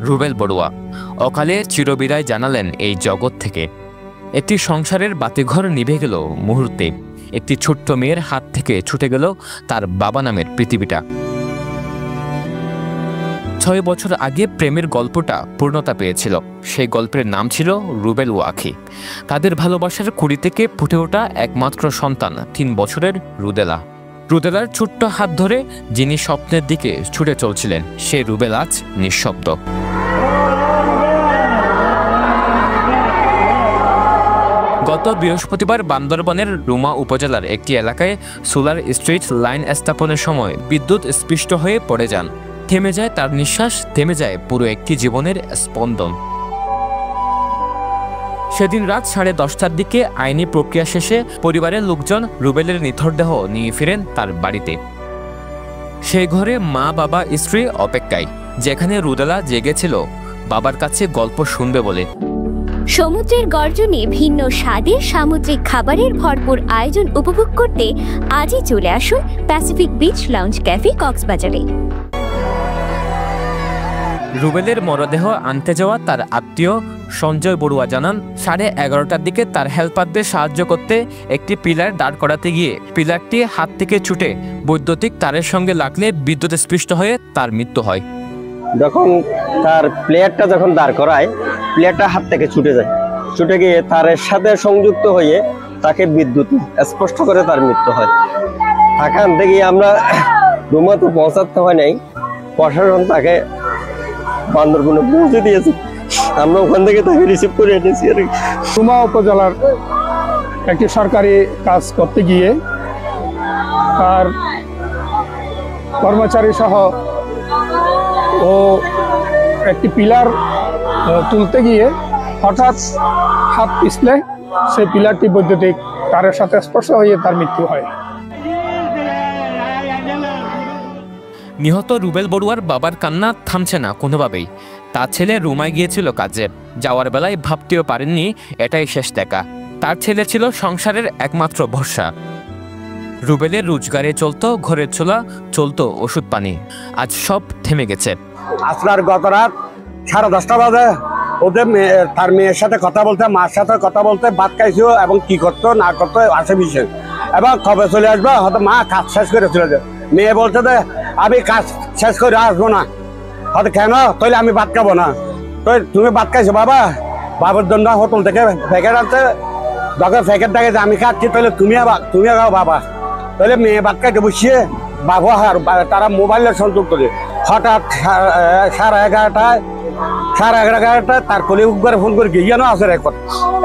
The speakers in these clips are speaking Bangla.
রুবেল বড়ুয়া অকালে চিরবিদায় জানালেন এই জগৎ থেকে। একটি সংসারের বাতিঘর নিভে গেল মুহূর্তে। একটি ছোট্ট মেয়ের হাত থেকে ছুটে গেল তার বাবা নামের পৃথিবীটা। 6 বছর আগে প্রেমের গল্পটা পূর্ণতা পেয়েছিল। সেই গল্পের নাম ছিল রুবেল ও আখি। তাদের ভালোবাসার কুড়ি থেকে ফুটে ওঠা একমাত্র সন্তান 3 বছরের রুদেলা। রুদেলার ছোট্ট হাত ধরে যিনি স্বপ্নের দিকে ছুটে চলছিলেন, সে রুবেল আজ নিঃশব্দ। গত বৃহস্পতিবার বান্দরবানের রুমা উপজেলার একটি এলাকায় সোলার স্ট্রিট লাইন স্থাপনের সময় বিদ্যুৎ স্পৃষ্ট হয়ে পড়ে যান। থেমে যায় তার নিঃশ্বাস, থেমে যায় পুরো একটি জীবনের স্পন্দন। সেদিন রাত 10:30টার দিকে আইনি প্রক্রিয়া শেষে পরিবারের লোকজন রুবেলের নিথর দেহ নিয়ে ফিরেন তার বাড়িতে। সেই ঘরে মা, বাবা, স্ত্রী অপেক্ষায়, যেখানে রুদেলা জেগেছিল বাবার কাছে গল্প শুনবে বলে। সমুদ্রের গর্জনে ভিন্ন স্বাদের সামুদ্রিক খাবারের ভরপুর আয়োজন উপভোগ করতে আজই চলে আসুন প্যাসিফিক বিচ লাউঞ্জ ক্যাফে কক্সবাজারে। রুবেলের মরদেহ আনতে যাওয়া তার আত্মীয় সঞ্জয় বড়ুয়া জানান, 11:30টার দিকে তার হেল্পারদের সাহায্য করতে একটি পিলার দাঁড় করাতে গিয়ে পিলারটি হাত থেকে ছুটে বৈদ্যুতিক তারের সঙ্গে লাগলে বিদ্যুৎ স্পৃষ্ট হয়ে তার মৃত্যু হয়। যখন তার প্লেয়ারটা যখন দাঁড় করায়, প্লেয়ারটা হাত থেকে ছুটে যায়, ছুটে গিয়ে তারের সাথে সংযুক্ত হয়ে তাকে বিদ্যুৎ স্পষ্ট করে তার মৃত্যু হয়। সেখান থেকে আমরা রুমা তো পৌঁছাতে হয় নাই, প্রশাসন তাকে বান্দরবনে পৌঁছে দিয়েছে। আমরা ওখান থেকে তাকে রিসিভ করে এনেছি। রুমা উপজেলার একটি সরকারি কাজ করতে গিয়ে তার কর্মচারী সহ ও একটি পিলার তুলতে গিয়ে হঠাৎ হাত পিছলে সেই পিলারটি বৈদ্যুতিক তারের সাথে স্পর্শ হয়ে তার মৃত্যু হয়। নিহত রুবেল বড়ুয়ার বাবার কান্না থামছে না কোনোভাবেই। তার ছেলে রুমায় গিয়েছিল কাজে, যাওয়ার বেলায় ভাবতেও পারেননি এটাই শেষ দেখা। তার ছেলে ছিল সংসারের একমাত্র ভরসা। রুবেলের রোজগারে চলতো ঘরের চোলা, চলতো ওষুধ পানি। আজ সব থেমে গেছে। আপনার গত রাত 10:30 বাজে ওদের তার মেয়ের সাথে কথা বলতে, মার সাথে কথা বলতে, ভাত খাইছো এবং কি করতো না করতো আসে বিষয়, এবং কবে চলে আসবো, হয়তো মা কাজ শেষ করে চলে যাবে। মেয়ে বলছে যে আমি কাজ শেষ করে আসবো না। হয়তো কেন? তাহলে আমি ভাত খাবো না। তো তুমি ভাত খাইছো বাবা? বাবার জন্য হোটেল থেকে প্যাকেট আনতে, যখন প্যাকেট দেখে যে আমি খাচ্ছি, তাহলে তুমি খাও বাবা। তাহলে মেয়ে ভাত খাইতে বসিয়ে বাবু আর তারা মোবাইলে সংযোগ করে হঠাৎ 11:30 তার কলিগ করে ফোন করে গিয়ে আছে রেকর্ড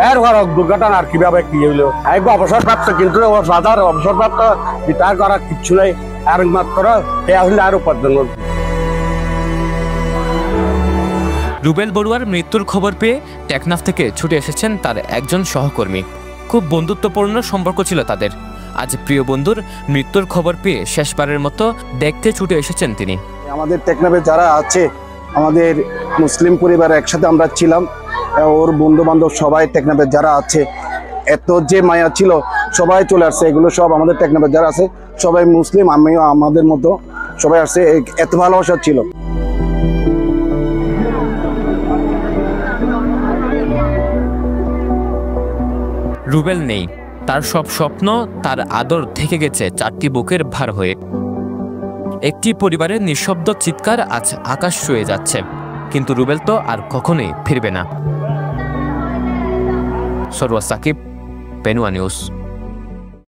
এর ঘর দুর্ঘটনা আর কিভাবে কি হইলো। এক অবসরপ্রাপ্ত, কিন্তু বাজার অবসরপ্রাপ্ত রিটায়ার করার কিচ্ছু নেই, আর মাত্র আসলে আর উপার্জন। রুবেল বড়ুয়ার মৃত্যুর খবর পেয়ে টেকনাফ থেকে ছুটে এসেছেন তার একজন সহকর্মী। খুব বন্ধুত্বপূর্ণ সম্পর্ক ছিল তাদের। আজ প্রিয় বন্ধুর মৃত্যুর খবর পেয়ে শেষবারের মতো দেখতে ছুটে এসেছেন তিনি। আমাদের টেকনাফে যারা আছে, আমাদের মুসলিম পরিবার একসাথে আমরা ছিলাম, ওর বন্ধু বান্ধব সবাই টেকনাফে যারা আছে, এত যে মায়া ছিল সবাই চলে আসছে। এগুলো সব আমাদের টেকনাফে যারা আছে সবাই মুসলিম, আমিও আমাদের মতো সবাই আসছে, এত ভালোবাসা ছিল। রুবেল নেই, তার সব স্বপ্ন, তার আদর থেকে গেছে 4টি বুকের ভার হয়ে। একটি পরিবারের নিঃশব্দ চিৎকার আজ আকাশ ছুঁয়ে যাচ্ছে, কিন্তু রুবেল তো আর কখনোই ফিরবে না। সরওয়ার সাকিব, পেনুয়া নিউজ।